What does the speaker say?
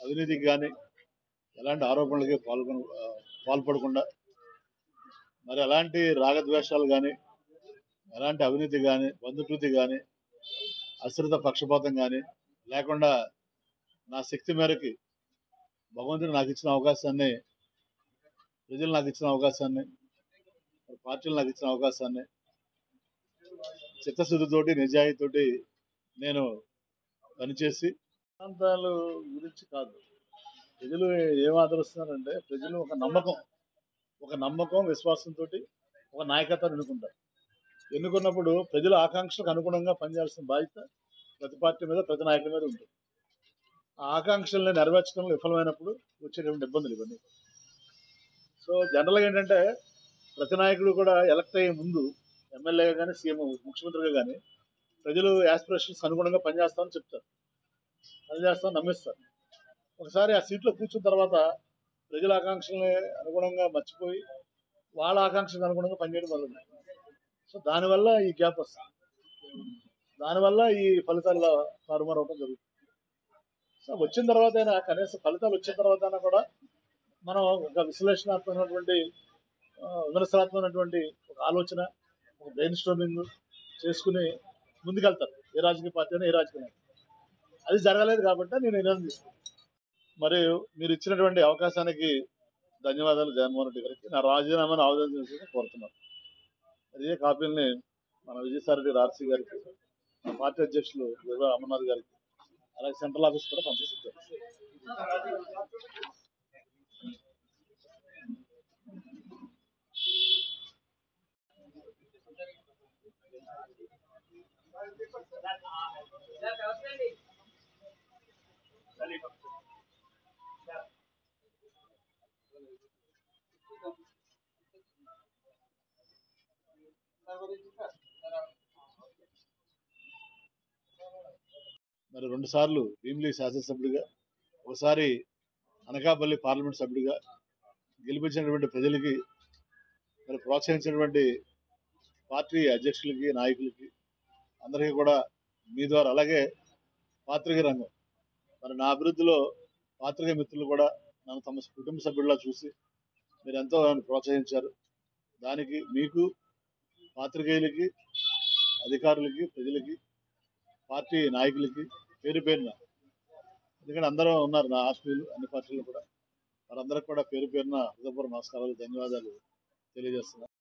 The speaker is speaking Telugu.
అవినీతికి కానీ ఎలాంటి ఆరోపణలకి పాల్పడకుండా మరి ఎలాంటి రాగద్వేషాలు కానీ ఎలాంటి అవినీతి కానీ బంధుప్రీతి కానీ అశ్రిత పక్షపాతం కానీ లేకుండా నా శక్తి మేరకి భగవంతుడు నాకు ఇచ్చిన అవకాశాన్ని, ప్రజలు నాకు ఇచ్చిన అవకాశాన్ని, పార్టీలు నాకు ఇచ్చిన అవకాశాన్ని చిత్తశుద్ధితోటి నిజాయితీతోటి నేను పనిచేసి ప్రాంతాల గురించి కాదు, ప్రజలు ఏం ఆదరిస్తున్నారంటే ప్రజలు ఒక నమ్మకం విశ్వాసంతో ఒక నాయకత్వాన్ని ఎన్నుకుంటారు. ఎన్నుకున్నప్పుడు ప్రజల ఆకాంక్షలకు అనుగుణంగా పనిచేయాల్సిన బాధ్యత ప్రతి పార్టీ మీద ప్రతి నాయకుల మీద ఉంటుంది. ఆ ఆకాంక్షల్ని నెరవేర్చడంలో విఫలమైనప్పుడు వచ్చేటువంటి ఇబ్బందులు ఇవన్నీ. సో జనరల్గా ఏంటంటే ప్రతి నాయకుడు కూడా ఎలక్ట్ అయ్యే ముందు ఎమ్మెల్యేగా కానీ సీఎం ముఖ్యమంత్రిగా కానీ ప్రజలు యాస్పిరేషన్స్ అనుగుణంగా పనిచేస్తామని చెప్తారు, పనిచేస్తామని నమ్మిస్తారు. ఒకసారి ఆ సీట్లో కూర్చున్న తర్వాత ప్రజల ఆకాంక్షల్ని అనుగుణంగా మర్చిపోయి వాళ్ళ ఆకాంక్షలకు అనుగుణంగా పనిచేయడం వల్ల సో దానివల్ల ఈ గ్యాప్ వస్తుంది, దానివల్ల ఈ ఫలితాల్లో తారుమారు అవడం జరుగుతుంది. సో వచ్చిన తర్వాత అయినా కనీసం ఫలితాలు వచ్చిన తర్వాత కూడా మనం ఒక విశ్లేషణాత్మకమైనటువంటి విమర్శనాత్మకమైనటువంటి ఒక ఆలోచన, ఒక బ్రెయిన్ స్టార్మింగ్ చేసుకుని ముందుకెళ్తారు ఏ రాజకీయ పార్టీ అయినా ఏ రాజకీయ. అది జరగలేదు కాబట్టి నేను నిర్ణయం తీసుకున్నాను. మరియు మీరు ఇచ్చినటువంటి అవకాశానికి ధన్యవాదాలు జగన్మోహన్ రెడ్డి గారికి. నా రాజీనామాను ఆవేదన కోరుతున్నాను. అదే కాపీల్ని మన విజయసాయి రెడ్డి ఆర్సీ గారికి, పార్టీ అధ్యక్షులు అమర్నాథ్ గారికి, అలాగే సెంట్రల్ ఆఫీస్ కూడా పంపిస్తారు. మరి 2 సార్లు భీమిలి శాసనసభ్యుడిగా, ఒకసారి అనకాపల్లి పార్లమెంట్ సభ్యుడిగా గెలిపించినటువంటి ప్రజలకి, మరి ప్రోత్సహించినటువంటి పార్టీ అధ్యక్షులకి, నాయకులకి అందరికీ కూడా మీ ద్వారా, అలాగే పాత్రికేయ రంగం, మరి నా అభివృద్ధిలో పాత్రికేయ మిత్రులు కూడా నన్ను తమ కుటుంబ సభ్యుల్లా చూసి మీరు ఎంతో ప్రోత్సహించారు. దానికి మీకు, పాత్రికేయులకి, అధికారులకి, ప్రజలకి, పార్టీ నాయకులకి పేరు పేరున, ఎందుకంటే అందరూ ఉన్నారు నా ఆత్మీయులు అన్ని పార్టీలు కూడా, వారందరికీ కూడా పేరు పేరున హృదయపూర్వక నమస్కారాలు, ధన్యవాదాలు తెలియజేస్తున్నాను.